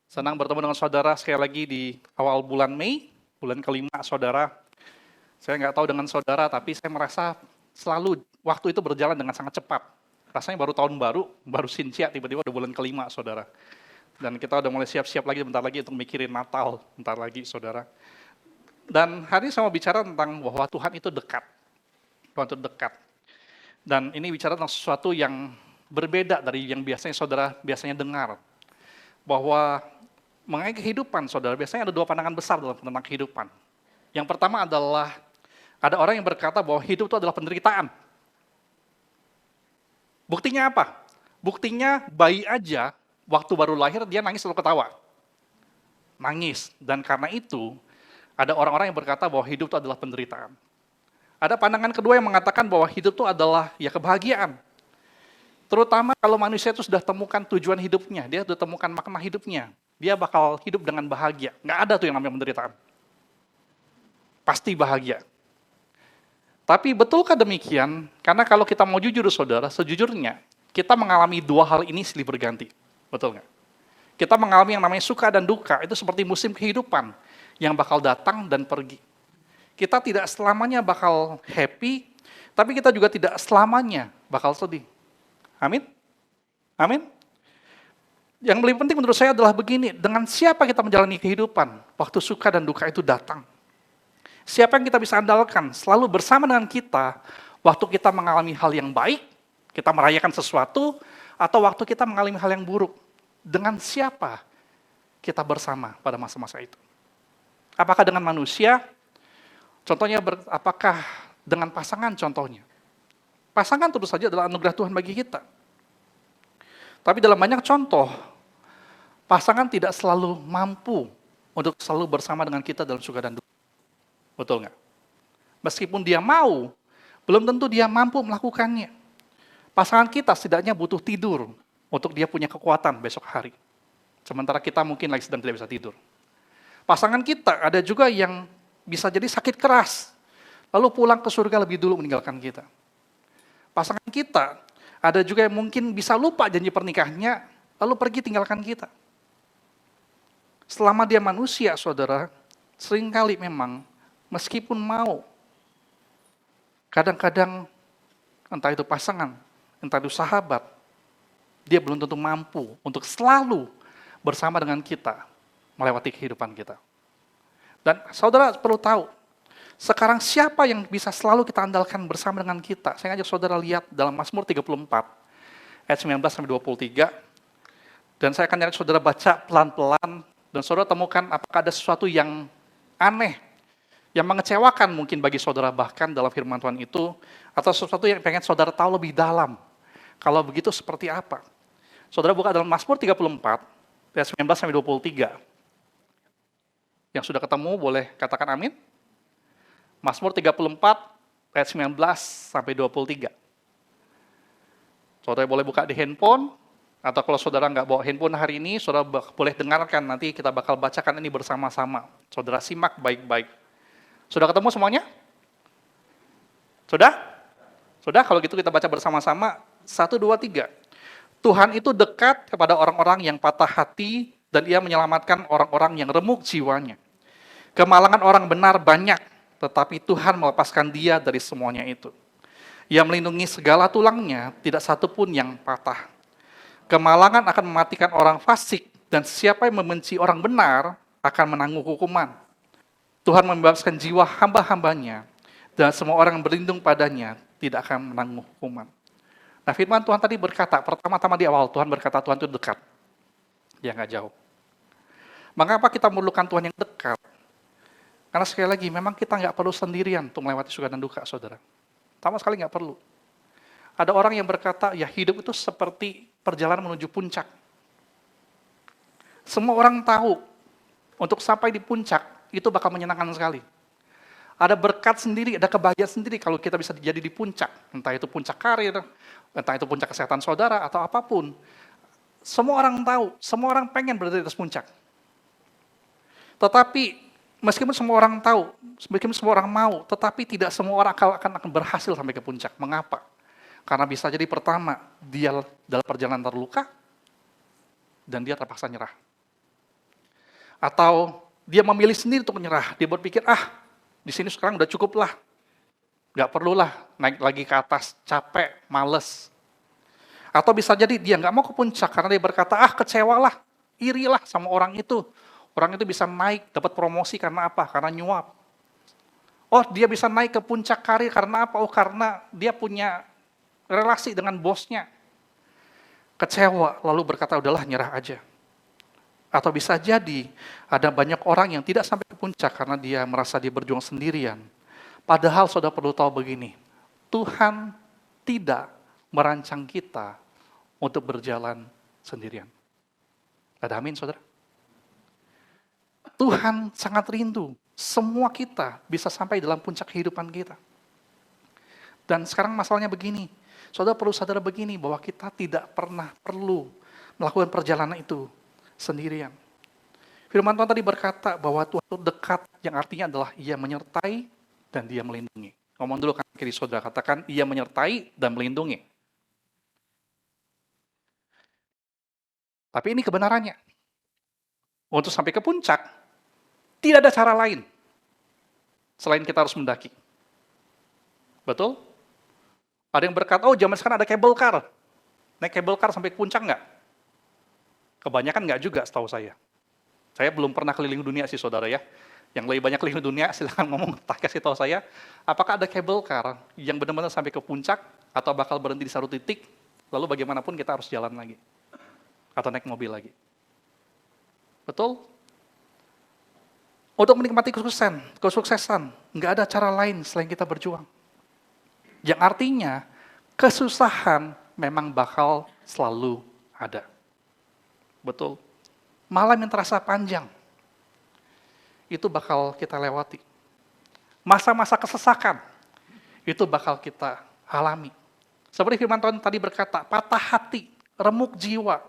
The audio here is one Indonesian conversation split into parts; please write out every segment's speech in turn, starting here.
Senang bertemu dengan saudara sekali lagi di awal bulan Mei, bulan kelima saudara. Saya nggak tahu dengan saudara, tapi saya merasa selalu waktu itu berjalan dengan sangat cepat. Rasanya baru tahun baru Sintia, tiba-tiba udah bulan kelima saudara. Dan kita udah mulai siap-siap lagi, bentar lagi untuk mikirin Natal, bentar lagi saudara. Dan hari ini saya mau bicara tentang bahwa Tuhan itu dekat. Tuhan itu dekat. Dan ini bicara tentang sesuatu yang berbeda dari yang biasanya saudara biasanya dengar. Bahwa mengenai kehidupan saudara, biasanya ada dua pandangan besar dalam tentang kehidupan. Yang pertama adalah, ada orang yang berkata bahwa hidup itu adalah penderitaan. Buktinya apa? Buktinya bayi aja, waktu baru lahir dia nangis atau ketawa. Nangis. Dan karena itu, ada orang-orang yang berkata bahwa hidup itu adalah penderitaan. Ada pandangan kedua yang mengatakan bahwa hidup itu adalah ya kebahagiaan. Terutama kalau manusia itu sudah temukan tujuan hidupnya, dia sudah temukan makna hidupnya. Dia bakal hidup dengan bahagia. Nggak ada tuh yang namanya penderitaan. Pasti bahagia. Tapi betulkah demikian? Karena kalau kita mau jujur saudara, sejujurnya kita mengalami dua hal ini silih berganti. Betul nggak? Kita mengalami yang namanya suka dan duka, itu seperti musim kehidupan yang bakal datang dan pergi. Kita tidak selamanya bakal happy, tapi kita juga tidak selamanya bakal sedih. Amin? Amin? Yang lebih penting menurut saya adalah begini, dengan siapa kita menjalani kehidupan, waktu suka dan duka itu datang. Siapa yang kita bisa andalkan, selalu bersama dengan kita, waktu kita mengalami hal yang baik, kita merayakan sesuatu, atau waktu kita mengalami hal yang buruk. Dengan siapa kita bersama pada masa-masa itu? Apakah dengan manusia? Contohnya, apakah dengan pasangan contohnya? Pasangan tentu saja adalah anugerah Tuhan bagi kita. Tapi dalam banyak contoh, pasangan tidak selalu mampu untuk selalu bersama dengan kita dalam suka dan duka. Betul nggak? Meskipun dia mau, belum tentu dia mampu melakukannya. Pasangan kita setidaknya butuh tidur untuk dia punya kekuatan besok hari. Sementara kita mungkin lagi sedang tidak bisa tidur. Pasangan kita ada juga yang bisa jadi sakit keras, lalu pulang ke surga lebih dulu meninggalkan kita. Pasangan kita ada juga yang mungkin bisa lupa janji pernikahannya, lalu pergi tinggalkan kita. Selama dia manusia, saudara, seringkali memang, meskipun mau, kadang-kadang, entah itu pasangan, entah itu sahabat, dia belum tentu mampu untuk selalu bersama dengan kita, melewati kehidupan kita. Dan saudara perlu tahu, sekarang siapa yang bisa selalu kita andalkan bersama dengan kita? Saya ngajak saudara lihat dalam Mazmur 34, ayat 19-23. Dan saya akan nyari saudara baca pelan-pelan, dan saudara temukan apakah ada sesuatu yang aneh, yang mengecewakan mungkin bagi saudara bahkan dalam firman Tuhan itu, atau sesuatu yang pengen saudara tahu lebih dalam. Kalau begitu seperti apa? Saudara buka dalam Mazmur 34, ayat 19-23. Yang sudah ketemu boleh katakan amin. Mazmur 34, ayat 19-23. Saudara boleh buka di handphone, atau kalau saudara nggak bawa handphone hari ini, saudara boleh dengarkan, nanti kita bakal bacakan ini bersama-sama. Saudara simak baik-baik. Sudah ketemu semuanya? Sudah? Sudah, kalau gitu kita baca bersama-sama. 1, 2, 3. Tuhan itu dekat kepada orang-orang yang patah hati, dan ia menyelamatkan orang-orang yang remuk jiwanya. Kemalangan orang benar banyak, tetapi Tuhan melepaskan dia dari semuanya itu. Ia melindungi segala tulangnya, tidak satu pun yang patah. Kemalangan akan mematikan orang fasik, dan siapa yang membenci orang benar akan menanggung hukuman. Tuhan membebaskan jiwa hamba-hambanya, dan semua orang yang berlindung padanya tidak akan menanggung hukuman. Nah, firman Tuhan tadi berkata, pertama-tama di awal Tuhan berkata Tuhan itu dekat. Dia nggak jauh. Mengapa kita memerlukan Tuhan yang dekat? Karena sekali lagi, memang kita nggak perlu sendirian untuk melewati suka dan duka, saudara. Sama sekali nggak perlu. Ada orang yang berkata, ya hidup itu seperti perjalanan menuju puncak. Semua orang tahu, untuk sampai di puncak, itu bakal menyenangkan sekali. Ada berkat sendiri, ada kebahagiaan sendiri kalau kita bisa jadi di puncak. Entah itu puncak karir, entah itu puncak kesehatan saudara, atau apapun. Semua orang tahu, semua orang pengen berada di atas puncak. Tetapi, meskipun semua orang tahu, meskipun semua orang mau, tetapi tidak semua orang akan berhasil sampai ke puncak. Mengapa? Karena bisa jadi pertama, dia dalam perjalanan terluka, dan dia terpaksa nyerah. Atau dia memilih sendiri untuk menyerah. Dia berpikir, di sini sekarang udah cukup lah. Nggak perlulah naik lagi ke atas, capek, males. Atau bisa jadi dia nggak mau ke puncak karena dia berkata, kecewalah, irilah sama orang itu. Orang itu bisa naik, dapat promosi karena apa? Karena nyuap. Oh, dia bisa naik ke puncak karir karena apa? Oh, karena dia punya relasi dengan bosnya. Kecewa, lalu berkata, udahlah nyerah aja. Atau bisa jadi ada banyak orang yang tidak sampai ke puncak karena dia merasa dia berjuang sendirian. Padahal saudara perlu tahu begini, Tuhan tidak merancang kita untuk berjalan sendirian. Ada amin, saudara? Tuhan sangat rindu semua kita bisa sampai dalam puncak kehidupan kita. Dan sekarang masalahnya begini, saudara perlu sadar begini, bahwa kita tidak pernah perlu melakukan perjalanan itu sendirian. Firman Tuhan tadi berkata bahwa Tuhan itu dekat, yang artinya adalah ia menyertai dan dia melindungi. Ngomong dulu kan kiri saudara, katakan ia menyertai dan melindungi. Tapi ini kebenarannya. Untuk sampai ke puncak, tidak ada cara lain selain kita harus mendaki. Betul? Ada yang berkata, zaman sekarang ada cable car. Naik cable car sampai ke puncak nggak? Kebanyakan nggak juga setahu saya. Saya belum pernah keliling dunia sih saudara ya. Yang lebih banyak keliling dunia, silahkan ngomong, kasih tahu saya, apakah ada cable car yang benar-benar sampai ke puncak, atau bakal berhenti di satu titik, lalu bagaimanapun kita harus jalan lagi. Atau naik mobil lagi. Betul? Untuk menikmati kesuksesan, nggak ada cara lain selain kita berjuang. Yang artinya, kesusahan memang bakal selalu ada. Betul? Malam yang terasa panjang, itu bakal kita lewati. Masa-masa kesesakan, itu bakal kita alami. Seperti firman Tuhan tadi berkata, patah hati, remuk jiwa,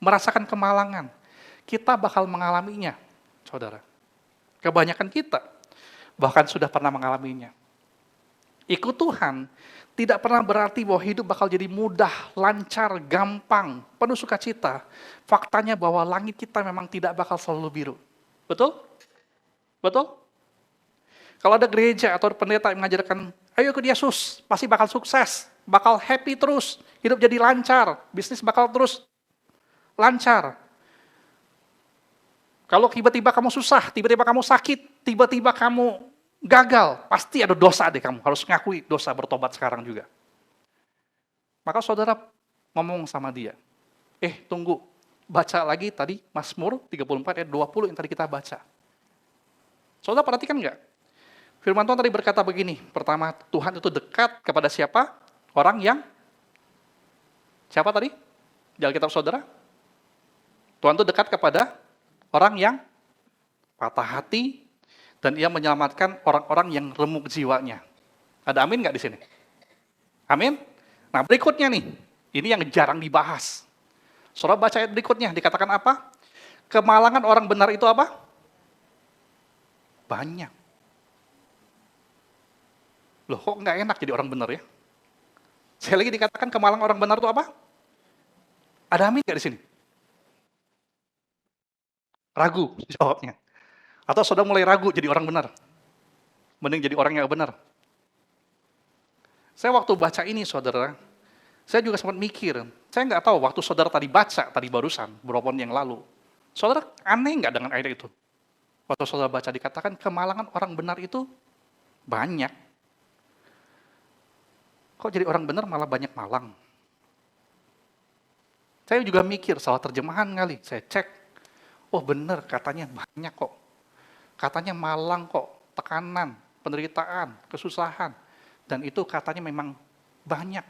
merasakan kemalangan, kita bakal mengalaminya, saudara. Kebanyakan kita bahkan sudah pernah mengalaminya. Ikut Tuhan tidak pernah berarti bahwa hidup bakal jadi mudah, lancar, gampang, penuh sukacita. Faktanya bahwa langit kita memang tidak bakal selalu biru. Betul? Betul? Kalau ada gereja atau pendeta yang mengajarkan, ayo ikut Yesus, pasti bakal sukses, bakal happy terus, hidup jadi lancar, bisnis bakal terus lancar. Kalau tiba-tiba kamu susah, tiba-tiba kamu sakit, tiba-tiba kamu gagal, pasti ada dosa deh kamu, harus ngakui dosa, bertobat sekarang juga. Maka saudara ngomong sama dia, tunggu, baca lagi tadi Mazmur 34 ayat 20 yang tadi kita baca. Saudara perhatikan enggak? Firman Tuhan tadi berkata begini, pertama Tuhan itu dekat kepada siapa? Orang yang, siapa tadi? Di Alkitab saudara? Tuhan itu dekat kepada orang yang patah hati, dan ia menyelamatkan orang-orang yang remuk jiwanya. Ada amin nggak di sini? Amin? Nah berikutnya nih, ini yang jarang dibahas. Saudara baca ayat berikutnya, dikatakan apa? Kemalangan orang benar itu apa? Banyak. Loh kok nggak enak jadi orang benar ya? Sekali lagi dikatakan kemalangan orang benar itu apa? Ada amin nggak di sini? Ragu jawabnya. Atau saudara mulai ragu jadi orang benar? Mending jadi orang yang benar. Saya waktu baca ini saudara, saya juga sempat mikir, saya nggak tahu waktu saudara tadi baca, tadi barusan, beberapa menit yang lalu. Saudara aneh nggak dengan ayat itu? Waktu saudara baca dikatakan kemalangan orang benar itu banyak. Kok jadi orang benar malah banyak malang? Saya juga mikir, salah terjemahan kali, saya cek. Oh benar, katanya banyak kok. Katanya malang kok, tekanan, penderitaan, kesusahan. Dan itu katanya memang banyak.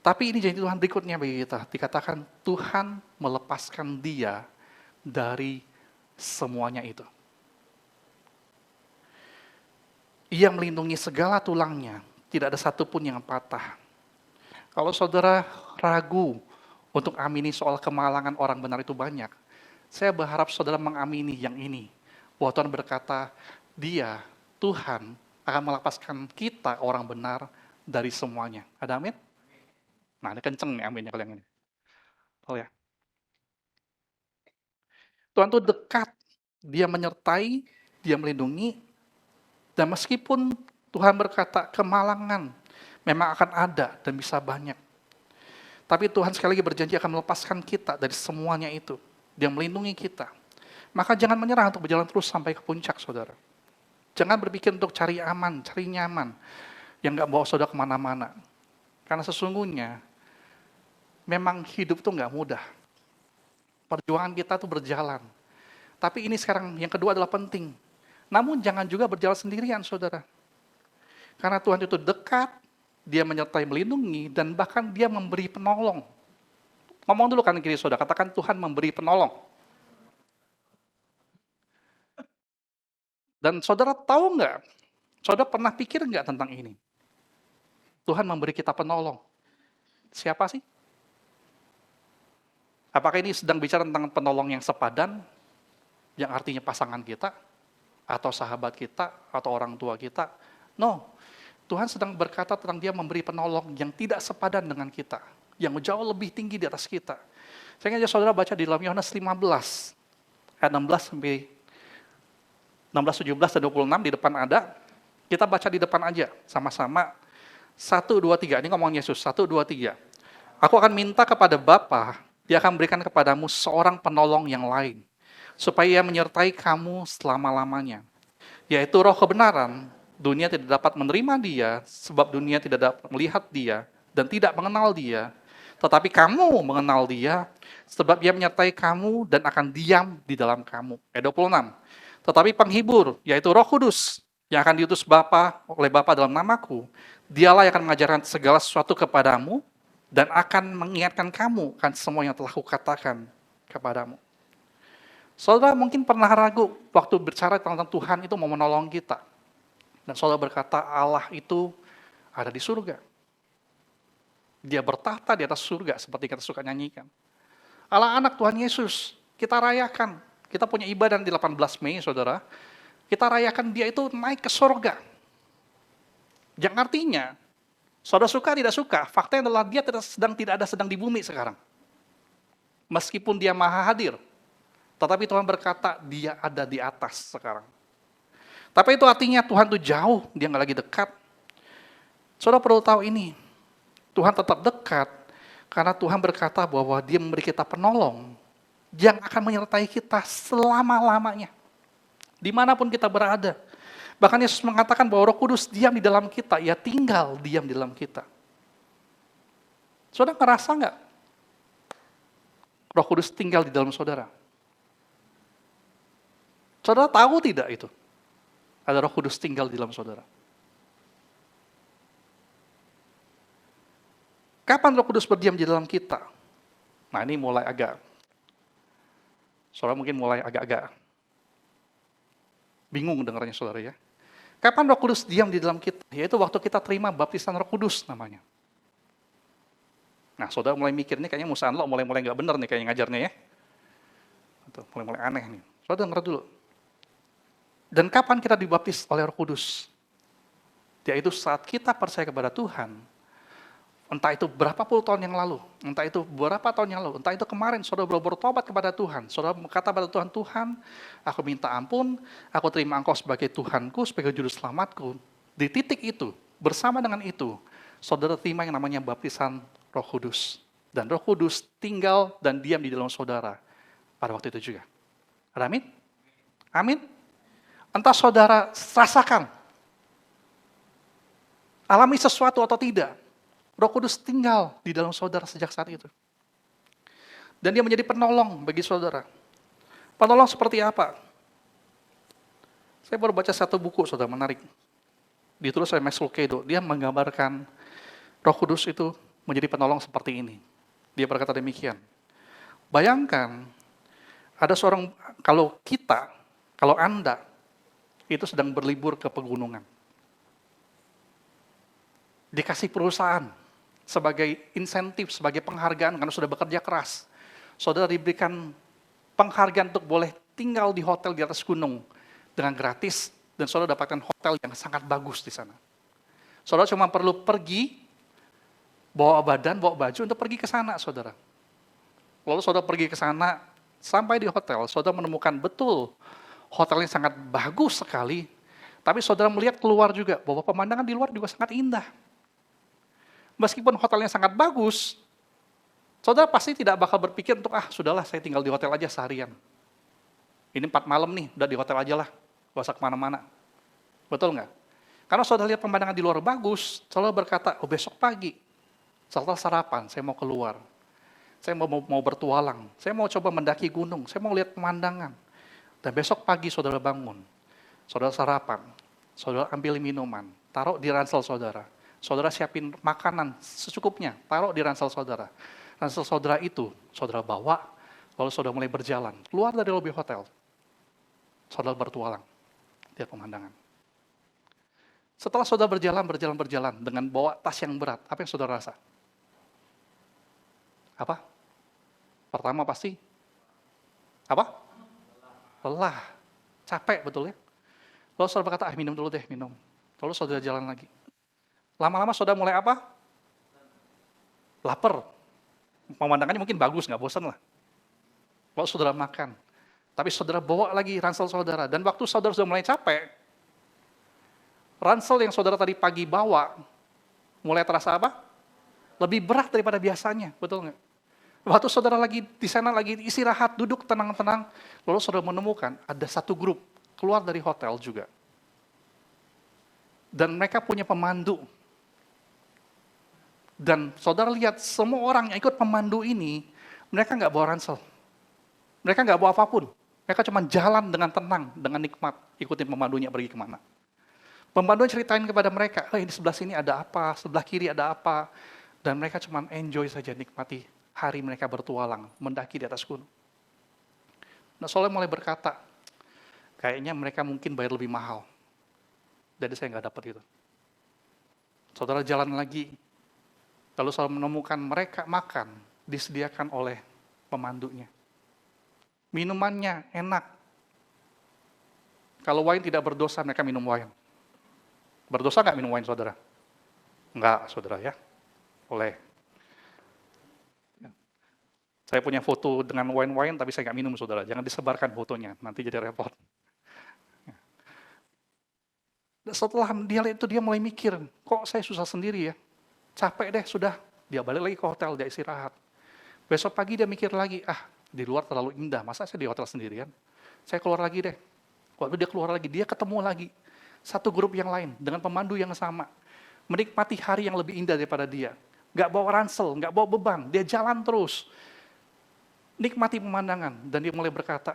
Tapi ini janji Tuhan berikutnya bagi kita. Dikatakan Tuhan melepaskan dia dari semuanya itu. Ia melindungi segala tulangnya, tidak ada satupun yang patah. Kalau saudara ragu untuk amini soal kemalangan orang benar itu banyak, saya berharap saudara mengamini yang ini. Bahwa Tuhan berkata, dia, Tuhan, akan melepaskan kita orang benar dari semuanya. Ada amin? Nah, ini kenceng nih aminnya kalian ini. Oh ya. Tuhan itu dekat, dia menyertai, dia melindungi, dan meskipun Tuhan berkata kemalangan memang akan ada dan bisa banyak. Tapi Tuhan sekali lagi berjanji akan melepaskan kita dari semuanya itu. Dia melindungi kita. Maka jangan menyerah untuk berjalan terus sampai ke puncak, saudara. Jangan berpikir untuk cari aman, cari nyaman, yang nggak bawa saudara kemana-mana. Karena sesungguhnya, memang hidup itu nggak mudah. Perjuangan kita tuh berjalan. Tapi ini sekarang yang kedua adalah penting. Namun jangan juga berjalan sendirian, saudara. Karena Tuhan itu dekat, dia menyertai melindungi, dan bahkan dia memberi penolong. Ngomong dulu kan kiri saudara, katakan Tuhan memberi penolong. Dan saudara tahu nggak, saudara pernah pikir nggak tentang ini? Tuhan memberi kita penolong. Siapa sih? Apakah ini sedang bicara tentang penolong yang sepadan, yang artinya pasangan kita, atau sahabat kita, atau orang tua kita? No, Tuhan sedang berkata tentang dia memberi penolong yang tidak sepadan dengan kita, yang jauh lebih tinggi di atas kita. Saya ingin saudara baca di dalam Yohanes 15, ayat 16 sampai 16, 17, dan 26 di depan ada. Kita baca di depan aja, sama-sama. 1, 2, 3, ini ngomong Yesus, 1, 2, 3. Aku akan minta kepada Bapa, dia akan berikan kepadamu seorang penolong yang lain, supaya ia menyertai kamu selama-lamanya. Yaitu roh kebenaran, dunia tidak dapat menerima dia, sebab dunia tidak dapat melihat dia, dan tidak mengenal dia. Tetapi kamu mengenal dia, sebab dia menyertai kamu dan akan diam di dalam kamu. Ayat 26. Tetapi penghibur, yaitu Roh Kudus, yang akan diutus oleh Bapa dalam namaku, dialah yang akan mengajarkan segala sesuatu kepadamu, dan akan mengingatkan kamu akan semua yang telah kukatakan kepadamu. Saudara mungkin pernah ragu waktu bicara tentang Tuhan itu mau menolong kita. Dan saudara berkata Allah itu ada di surga. Dia bertahta di atas surga seperti kita suka nyanyikan. Allah anak Tuhan Yesus, kita rayakan. Kita punya ibadah di 18 Mei, saudara. Kita rayakan dia itu naik ke surga. Yang artinya, saudara suka tidak suka, faktanya adalah dia tidak ada sedang di bumi sekarang. Meskipun dia maha hadir, tetapi Tuhan berkata dia ada di atas sekarang. Tapi itu artinya Tuhan itu jauh, dia nggak lagi dekat. Saudara perlu tahu ini, Tuhan tetap dekat, karena Tuhan berkata bahwa dia memberi kita penolong, yang akan menyertai kita selama-lamanya. Dimanapun kita berada. Bahkan Yesus mengatakan bahwa Roh Kudus diam di dalam kita, ia tinggal diam di dalam kita. Saudara ngerasa nggak? Roh Kudus tinggal di dalam saudara. Saudara tahu tidak itu? Ada Roh Kudus tinggal di dalam saudara. Kapan Roh Kudus berdiam di dalam kita? Nah ini mulai saudara mungkin mulai agak-agak bingung dengarnya saudara ya. Kapan Roh Kudus diam di dalam kita? Yaitu waktu kita terima baptisan Roh Kudus namanya. Nah saudara mulai mikir nih kayaknya Musa Anlo mulai nggak benar nih kayaknya ngajarnya ya. Atau mulai aneh nih. Saudara dengar dulu. Dan kapan kita dibaptis oleh Roh Kudus? Yaitu saat kita percaya kepada Tuhan. Entah itu berapa puluh tahun yang lalu, entah itu berapa tahun yang lalu, entah itu kemarin, saudara baru bertobat kepada Tuhan. Saudara berkata pada Tuhan, Tuhan, aku minta ampun, aku terima Engkau sebagai Tuhanku, sebagai juru selamatku. Di titik itu, bersama dengan itu, saudara terima yang namanya baptisan Roh Kudus. Dan Roh Kudus tinggal dan diam di dalam saudara pada waktu itu juga. Amin? Amin? Entah saudara rasakan, alami sesuatu atau tidak, Roh Kudus tinggal di dalam saudara sejak saat itu. Dan dia menjadi penolong bagi saudara. Penolong seperti apa? Saya baru baca satu buku, saudara, menarik. Ditulis oleh Max Lucado. Dia menggambarkan Roh Kudus itu menjadi penolong seperti ini. Dia berkata demikian. Bayangkan, ada seorang, kalau Anda, itu sedang berlibur ke pegunungan. Dikasih perusahaan, sebagai insentif, sebagai penghargaan karena sudah bekerja keras. Saudara diberikan penghargaan untuk boleh tinggal di hotel di atas gunung dengan gratis, dan saudara dapatkan hotel yang sangat bagus di sana. Saudara cuma perlu pergi, bawa badan, bawa baju untuk pergi ke sana, saudara. Lalu saudara pergi ke sana, sampai di hotel, saudara menemukan betul hotelnya sangat bagus sekali, tapi saudara melihat keluar juga bahwa pemandangan di luar juga sangat indah. Meskipun hotelnya sangat bagus, saudara pasti tidak bakal berpikir untuk, sudahlah saya tinggal di hotel aja seharian. Ini 4 malam nih, udah di hotel aja lah, gak usah kemana-mana. Betul nggak? Karena saudara lihat pemandangan di luar bagus, saudara berkata, besok pagi, setelah sarapan, saya mau keluar. Saya mau bertualang, saya mau coba mendaki gunung, saya mau lihat pemandangan. Dan besok pagi saudara bangun, saudara sarapan, saudara ambil minuman, taruh di ransel saudara. Saudara siapin makanan secukupnya, taruh di ransel saudara. Ransel saudara itu, saudara bawa, lalu saudara mulai berjalan, keluar dari lobi hotel. Saudara bertualang, lihat pemandangan. Setelah saudara berjalan dengan bawa tas yang berat, apa yang saudara rasa? Apa? Pertama pasti, apa? Lelah, capek betul ya. Lalu saudara berkata, minum dulu deh, minum. Lalu saudara jalan lagi. Lama-lama saudara mulai apa? Lapar. Pemandangannya mungkin bagus, nggak bosan lah. Lalu saudara makan. Tapi saudara bawa lagi ransel saudara. Dan waktu saudara sudah mulai capek, ransel yang saudara tadi pagi bawa, mulai terasa apa? Lebih berat daripada biasanya, betul nggak? Waktu saudara lagi di sana lagi istirahat, duduk tenang-tenang, lalu saudara menemukan ada satu grup keluar dari hotel juga. Dan mereka punya pemandu. Dan saudara lihat semua orang yang ikut pemandu ini, mereka nggak bawa ransel. Mereka nggak bawa apapun. Mereka cuma jalan dengan tenang, dengan nikmat, ikutin pemandunya pergi kemana. Pemandu ceritain kepada mereka, di sebelah sini ada apa, sebelah kiri ada apa. Dan mereka cuma enjoy saja, nikmati hari mereka bertualang, mendaki di atas gunung. Nah, Soleh mulai berkata, kayaknya mereka mungkin bayar lebih mahal. Jadi saya nggak dapat itu. Saudara jalan lagi, lalu saudara menemukan mereka makan, disediakan oleh pemandunya. Minumannya enak. Kalau wine tidak berdosa, mereka minum wine. Berdosa nggak minum wine, saudara? Enggak, saudara ya. Boleh. Saya punya foto dengan wine-wine, tapi saya nggak minum, saudara. Jangan disebarkan fotonya, nanti jadi repot. Setelah dia lihat itu, dia mulai mikir, kok saya susah sendiri ya? Capek deh, sudah. Dia balik lagi ke hotel, dia istirahat. Besok pagi dia mikir lagi, di luar terlalu indah, masa saya di hotel sendirian? Saya keluar lagi deh. Waktu dia keluar lagi, dia ketemu lagi. Satu grup yang lain, dengan pemandu yang sama. Menikmati hari yang lebih indah daripada dia. Nggak bawa ransel, nggak bawa beban, dia jalan terus. Nikmati pemandangan, dan dia mulai berkata,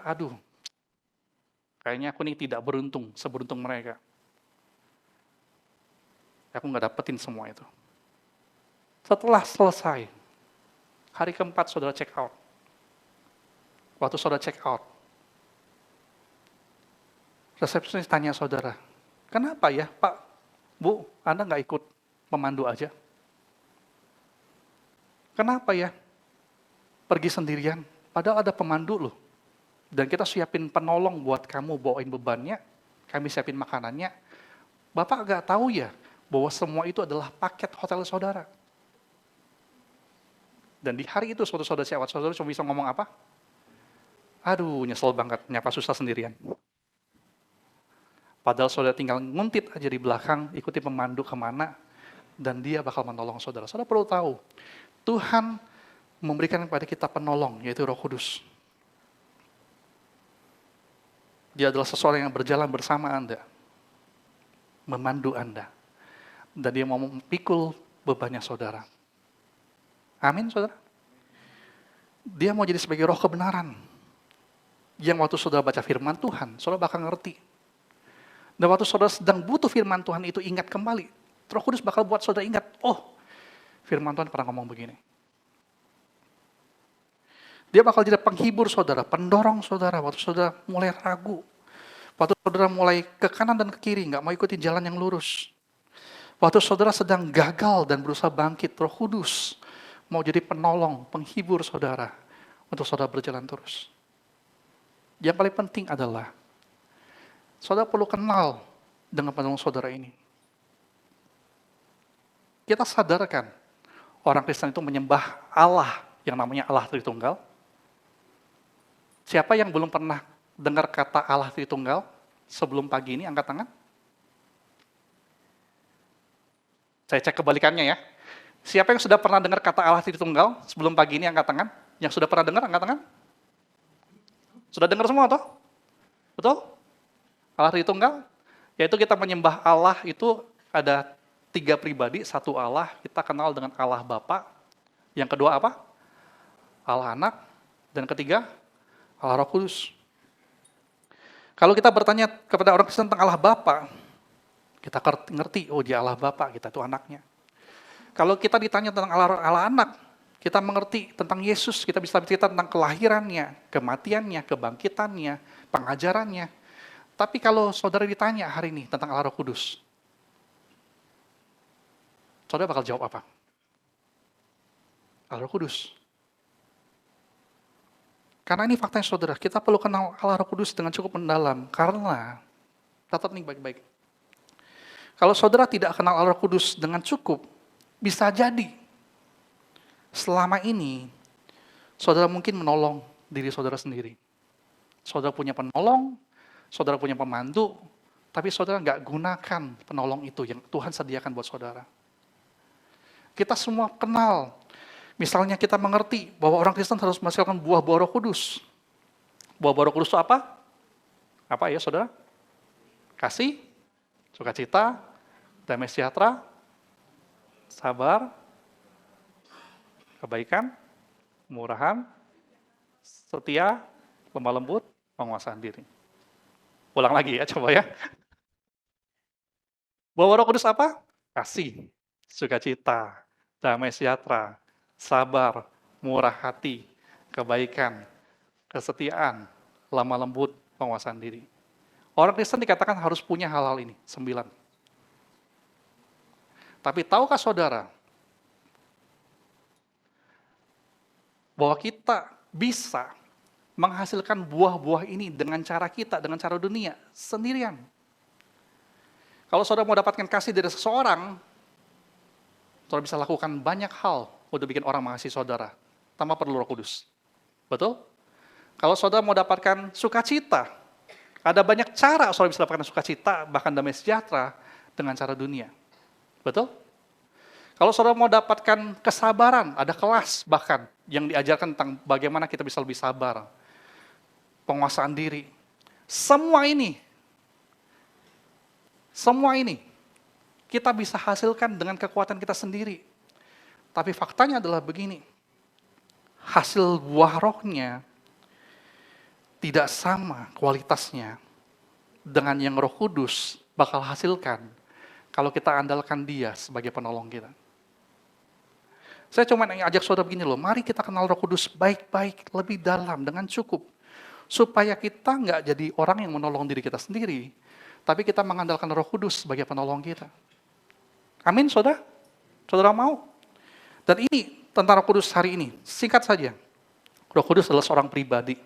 kayaknya aku ini tidak beruntung, seberuntung mereka. Aku nggak dapetin semua itu. Setelah selesai, hari keempat saudara check out. Waktu saudara check out, resepsionis tanya saudara, kenapa ya Pak, Bu, Anda nggak ikut pemandu aja? Kenapa ya? Pergi sendirian, padahal ada pemandu loh. Dan kita siapin penolong buat kamu bawain bebannya, kami siapin makanannya. Bapak nggak tahu ya, bahwa semua itu adalah paket hotel saudara. Dan di hari itu, suatu saudara siawat, saudara cuma bisa ngomong apa? Nyesel banget, nyapa susah sendirian. Padahal saudara tinggal nguntit aja di belakang, ikuti pemandu kemana, dan dia bakal menolong saudara. Saudara perlu tahu, Tuhan memberikan kepada kita penolong, yaitu Roh Kudus. Dia adalah seseorang yang berjalan bersama Anda, memandu Anda, dan dia mau memikul bebannya saudara. Amin, saudara? Dia mau jadi sebagai roh kebenaran, yang waktu saudara baca firman Tuhan, saudara bakal ngerti. Dan waktu saudara sedang butuh firman Tuhan itu, ingat kembali. Roh Kudus bakal buat saudara ingat, firman Tuhan pernah ngomong begini. Dia bakal jadi penghibur saudara, pendorong saudara, waktu saudara mulai ragu. Waktu saudara mulai ke kanan dan ke kiri, nggak mau ikuti jalan yang lurus. Waktu saudara sedang gagal dan berusaha bangkit, Roh Kudus mau jadi penolong, penghibur saudara, untuk saudara berjalan terus. Yang paling penting adalah, saudara perlu kenal dengan penolong saudara ini. Kita sadarkan, orang Kristen itu menyembah Allah yang namanya Allah Tritunggal, Siapa yang belum pernah dengar kata Allah Tritunggal sebelum pagi ini, angkat tangan. Saya cek kebalikannya ya. Siapa yang sudah pernah dengar kata Allah Tritunggal sebelum pagi ini, angkat tangan. Yang sudah pernah dengar, angkat tangan. Sudah dengar semua toh? Betul? Allah Tritunggal, yaitu kita menyembah Allah itu ada 3 pribadi, satu Allah, kita kenal dengan Allah Bapa. Yang kedua apa? Allah Anak, dan ketiga Allah Roh Kudus. Kalau kita bertanya kepada orang Kristen tentang Allah Bapa, kita ngerti, oh dia Allah Bapa, kita itu anaknya. Kalau kita ditanya tentang Allah Anak, kita mengerti tentang Yesus, kita bisa bercerita tentang kelahirannya, kematiannya, kebangkitannya, pengajarannya. Tapi kalau saudara ditanya hari ini tentang Allah Roh Kudus, saudara bakal jawab apa? Allah Roh Kudus. Karena ini faktanya saudara, kita perlu kenal Allah Roh Kudus dengan cukup mendalam. Karena, catat nih baik-baik. Kalau saudara tidak kenal Allah Roh Kudus dengan cukup, bisa jadi selama ini saudara mungkin menolong diri saudara sendiri. Saudara punya penolong, saudara punya pembantu, tapi saudara nggak gunakan penolong itu yang Tuhan sediakan buat saudara. Kita semua kenal. Misalnya kita mengerti bahwa orang Kristen harus menghasilkan buah-buah Roh Kudus. Buah-buah Roh Kudus itu apa? Apa ya saudara? Kasih, sukacita, damai sejahtera, sabar, kebaikan, kemurahan, setia, lemah lembut, penguasaan diri. Ulang lagi ya, coba ya. Buah Roh Kudus apa? Kasih, sukacita, damai sejahtera, sabar, murah hati, kebaikan, kesetiaan, lemah lembut, penguasaan diri. Orang Kristen dikatakan harus punya hal-hal ini, 9. Tapi tahukah saudara, bahwa kita bisa menghasilkan buah-buah ini dengan cara kita, dengan cara dunia, sendirian. Kalau saudara mau dapatkan kasih dari seseorang, saudara bisa lakukan banyak hal untuk bikin orang mengasihi saudara, tanpa perlu Roh Kudus. Betul? Kalau saudara mau dapatkan sukacita, ada banyak cara saudara bisa dapatkan sukacita, bahkan damai sejahtera, dengan cara dunia. Betul? Kalau saudara mau dapatkan kesabaran, ada kelas bahkan yang diajarkan tentang bagaimana kita bisa lebih sabar. Penguasaan diri. Semua ini, kita bisa hasilkan dengan kekuatan kita sendiri. Tapi faktanya adalah begini, hasil buah rohnya tidak sama kualitasnya dengan yang Roh Kudus bakal hasilkan kalau kita andalkan Dia sebagai penolong kita. Saya cuma ajak saudara begini loh, mari kita kenal Roh Kudus baik-baik, lebih dalam, dengan cukup. Supaya kita nggak jadi orang yang menolong diri kita sendiri, tapi kita mengandalkan Roh Kudus sebagai penolong kita. Amin, saudara? Saudara mau? Dan ini tentang Roh Kudus hari ini, singkat saja. Roh Kudus adalah seorang pribadi.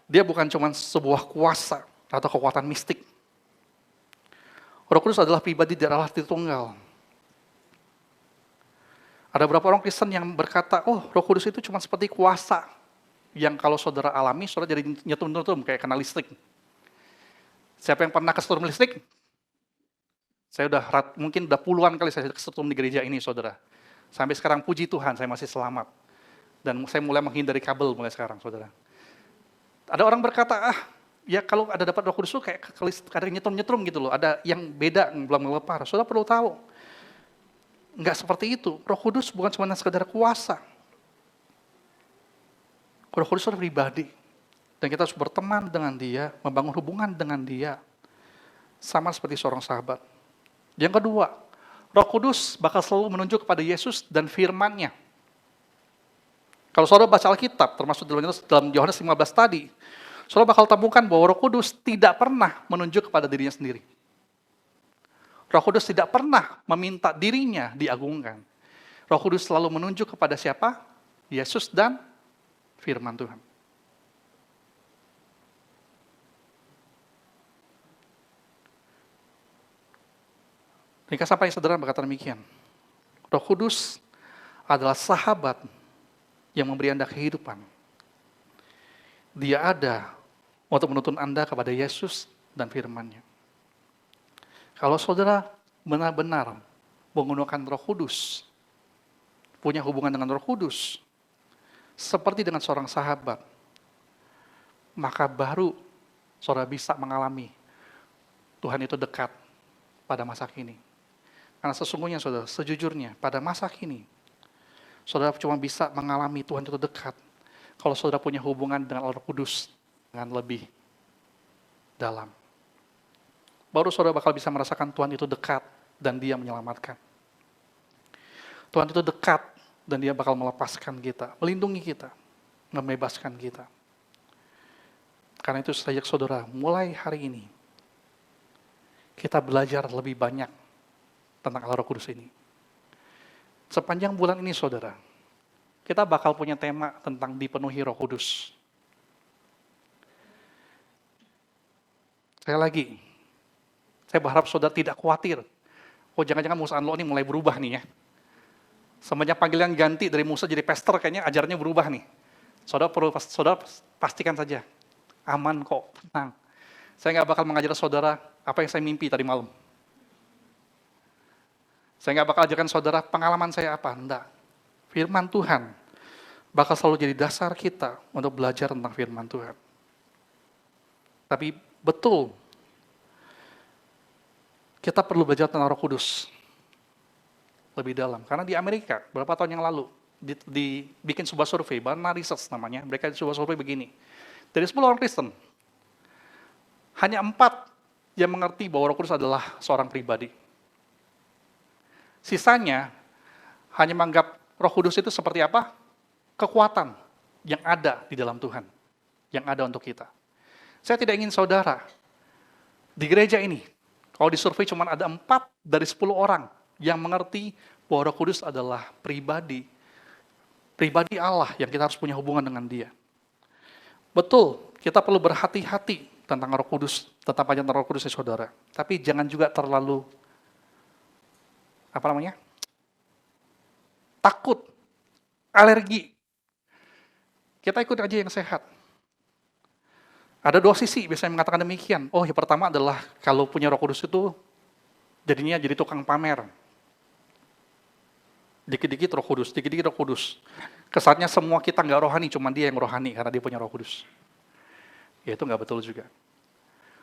Dia bukan cuma sebuah kuasa atau kekuatan mistik. Roh Kudus adalah pribadi dari Allah Tritunggal. Ada beberapa orang Kristen yang berkata, oh Roh Kudus itu cuma seperti kuasa yang kalau saudara alami, saudara jadi nyetum-nyetum kayak kena listrik. Siapa yang pernah kesetrum listrik? Saya mungkin udah puluhan kali saya kesetrum di gereja ini, saudara. Sampai sekarang puji Tuhan, saya masih selamat. Dan saya mulai menghindari kabel mulai sekarang, saudara. Ada orang berkata, ya kalau ada dapat Roh Kudus itu kayak ada nyetrum-nyetrum gitu loh. Ada yang beda, belum melepar. Saudara perlu tahu. Enggak seperti itu. Roh Kudus bukan cuma sekedar kuasa. Roh Kudus adalah pribadi. Dan kita harus berteman dengan Dia, membangun hubungan dengan Dia. Sama seperti seorang sahabat. Yang kedua, Roh Kudus bakal selalu menunjuk kepada Yesus dan firman-Nya. Kalau saudara baca Alkitab, termasuk dalam Yohanes 15 tadi, saudara bakal temukan bahwa Roh Kudus tidak pernah menunjuk kepada dirinya sendiri. Roh Kudus tidak pernah meminta dirinya diagungkan. Roh Kudus selalu menunjuk kepada siapa? Yesus dan firman Tuhan. Jika sampai saudara berkata demikian, Roh Kudus adalah sahabat yang memberi Anda kehidupan. Dia ada untuk menuntun Anda kepada Yesus dan firman-Nya. Kalau saudara benar-benar menggunakan Roh Kudus, punya hubungan dengan Roh Kudus, seperti dengan seorang sahabat, maka baru saudara bisa mengalami Tuhan itu dekat pada masa kini. Karena sesungguhnya saudara, sejujurnya pada masa kini, saudara cuma bisa mengalami Tuhan itu dekat kalau saudara punya hubungan dengan Roh Kudus dengan lebih dalam. Baru saudara bakal bisa merasakan Tuhan itu dekat dan Dia menyelamatkan. Tuhan itu dekat dan Dia bakal melepaskan kita, melindungi kita, membebaskan kita. Karena itu saya ajak saudara, mulai hari ini, kita belajar lebih banyak tentang Roh Kudus ini. Sepanjang bulan ini saudara, kita bakal punya tema tentang dipenuhi Roh Kudus. Sekali lagi, saya berharap saudara tidak khawatir. Oh jangan-jangan Musa Unlock ini mulai berubah nih ya. Semenjak panggilan ganti dari Musa jadi pastor, kayaknya ajarnya berubah nih. Saudara pastikan saja, aman kok, tenang. Saya nggak bakal mengajar saudara apa yang saya mimpi tadi malam. Saya nggak bakal ajarkan saudara pengalaman saya apa, enggak. Firman Tuhan bakal selalu jadi dasar kita untuk belajar tentang firman Tuhan. Tapi betul, kita perlu belajar tentang Roh Kudus lebih dalam. Karena di Amerika, beberapa tahun yang lalu, dibikin sebuah survei, Barna Research namanya, mereka sebuah survei begini. Dari 10 orang Kristen, hanya 4 yang mengerti bahwa Roh Kudus adalah seorang pribadi. Sisanya hanya menganggap Roh Kudus itu seperti apa? Kekuatan yang ada di dalam Tuhan, yang ada untuk kita. Saya tidak ingin saudara di gereja ini, kalau disurvei cuma ada 4 dari 10 orang yang mengerti bahwa Roh Kudus adalah pribadi Allah yang kita harus punya hubungan dengan Dia. Betul, kita perlu berhati-hati tentang Roh Kudus, tentang panjang Roh Kudus ya saudara. Tapi jangan juga terlalu takut, alergi. Kita ikut aja yang sehat. Ada 2 sisi biasanya mengatakan demikian. Oh, yang pertama adalah kalau punya Roh Kudus itu jadinya jadi tukang pamer. Dikit-dikit Roh Kudus, dikit-dikit Roh Kudus. Kesannya semua kita nggak rohani, cuma dia yang rohani karena dia punya Roh Kudus. Ya itu nggak betul juga.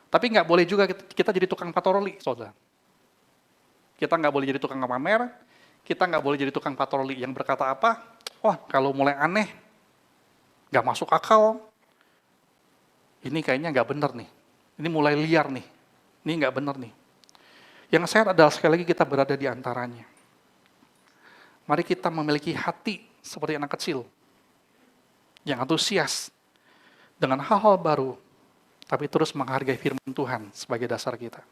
Tapi nggak boleh juga kita jadi tukang patroli, saudara. Kita nggak boleh jadi tukang pamer, kita nggak boleh jadi tukang patroli yang berkata apa? Wah, kalau mulai aneh, nggak masuk akal, ini kayaknya nggak benar nih. Ini mulai liar nih. Ini nggak benar nih. Yang sehat adalah sekali lagi kita berada di antaranya. Mari kita memiliki hati seperti anak kecil yang antusias dengan hal-hal baru, tapi terus menghargai firman Tuhan sebagai dasar kita.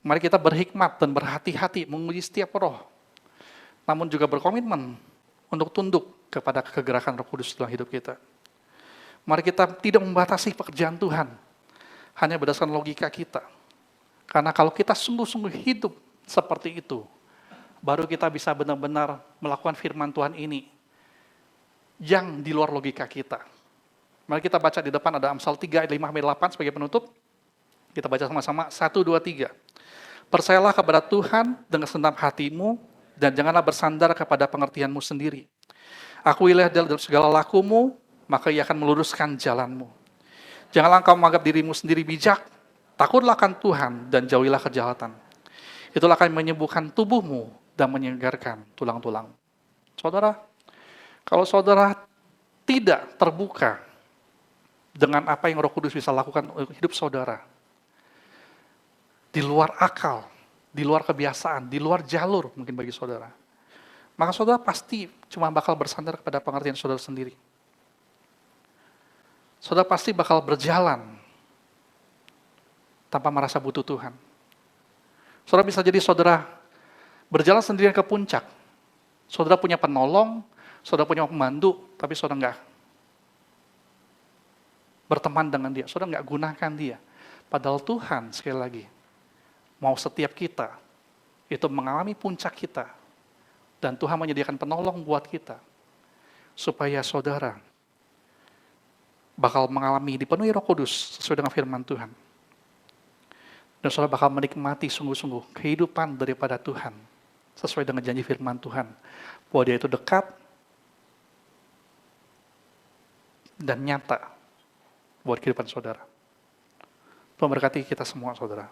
Mari kita berhikmat dan berhati-hati menguji setiap roh, namun juga berkomitmen untuk tunduk kepada kegerakan Roh Kudus dalam hidup kita. Mari kita tidak membatasi pekerjaan Tuhan hanya berdasarkan logika kita. Karena kalau kita sungguh-sungguh hidup seperti itu, baru kita bisa benar-benar melakukan firman Tuhan ini yang di luar logika kita. Mari kita baca di depan ada Amsal 3 ayat 5-8 sebagai penutup. Kita baca sama-sama 1, 2, 3. Percayalah kepada Tuhan dengan segenap hatimu dan janganlah bersandar kepada pengertianmu sendiri. Akuilah dalam segala lakumu, maka Ia akan meluruskan jalanmu. Janganlah engkau menganggap dirimu sendiri bijak, takutlah akan Tuhan dan jauhilah kejahatan. Itulah akan menyembuhkan tubuhmu dan menyegarkan tulang-tulang. Saudara, kalau saudara tidak terbuka dengan apa yang Roh Kudus bisa lakukan untuk hidup saudara, di luar akal, di luar kebiasaan, di luar jalur mungkin bagi saudara, maka saudara pasti cuma bakal bersandar kepada pengertian saudara sendiri. Saudara pasti bakal berjalan tanpa merasa butuh Tuhan. Saudara bisa jadi saudara berjalan sendirian ke puncak. Saudara punya penolong, saudara punya pembantu, tapi saudara enggak berteman dengan dia, saudara enggak gunakan dia. Padahal Tuhan, sekali lagi, mau setiap kita itu mengalami puncak kita, dan Tuhan menyediakan penolong buat kita, supaya saudara bakal mengalami dipenuhi Roh Kudus sesuai dengan firman Tuhan. Dan saudara bakal menikmati sungguh-sungguh kehidupan daripada Tuhan sesuai dengan janji firman Tuhan, bahwa Dia itu dekat dan nyata buat kehidupan saudara. Tuhan berkati kita semua, saudara.